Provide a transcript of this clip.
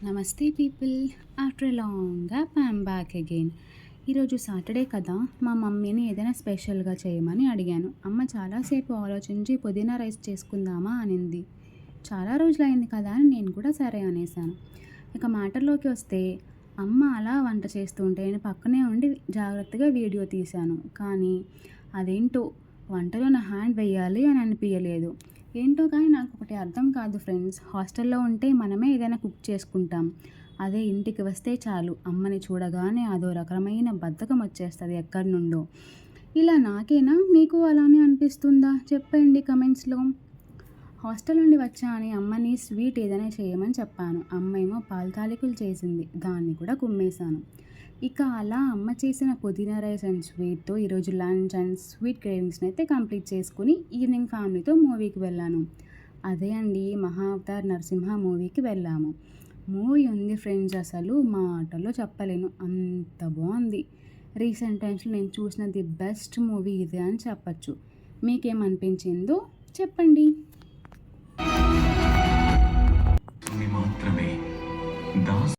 నమస్తే people. After a long gap I'm back again. ఈరోజు Saturday కదా, మా మమ్మీని ఏదైనా స్పెషల్గా చేయమని అడిగాను. అమ్మ చాలాసేపు ఆలోచించి పుదీనా రైస్ చేసుకుందామా అనింది. చాలా రోజులైంది కదా అని నేను కూడా సరే అనేసాను. ఇక మ్యాటర్లోకి వస్తే, అమ్మ అలా వంట చేస్తుంటే నేను పక్కనే ఉండి జాగ్రత్తగా వీడియో తీశాను. కానీ అదేంటో వంటలో నా హ్యాండ్ వేయాలి అని అనిపించలేదు. ఏంటో కానీ నాకు ఒకటి అర్థం కాదు ఫ్రెండ్స్. హాస్టల్లో ఉంటే మనమే ఏదైనా కుక్ చేసుకుంటాం. అదే ఇంటికి వస్తే చాలు, అమ్మని చూడగానే అదో రకమైన బద్ధకం వచ్చేస్తుంది ఎక్కడి నుండో. ఇలా నాకేనా, మీకు అలానే అనిపిస్తుందా? చెప్పండి కమెంట్స్లో. హాస్టల్ నుండి వచ్చా అని అమ్మని స్వీట్ ఏదైనా చేయమని చెప్పాను. అమ్మ ఏమో పాలు తాలికలు చేసింది, దాన్ని కూడా కుమ్మేశాను. ఇక అలా అమ్మ చేసిన పుదీనా రైస్ అండ్ స్వీట్తో ఈరోజు లంచ్ అండ్ స్వీట్ క్రేవింగ్స్ని అయితే కంప్లీట్ చేసుకుని ఈవినింగ్ ఫ్యామిలీతో మూవీకి వెళ్ళాను. అదే అండి, మహా అవతార్ నరసింహ మూవీకి వెళ్ళాము. మూవీ ఉంది ఫ్రెండ్స్, అసలు మా ఆటలో చెప్పలేను, అంత బాగుంది. రీసెంట్ టైమ్స్లో నేను చూసిన ది బెస్ట్ మూవీ ఇదే అని చెప్పచ్చు. మీకేమనిపించిందో చెప్పండి. మాత్రమే దాస్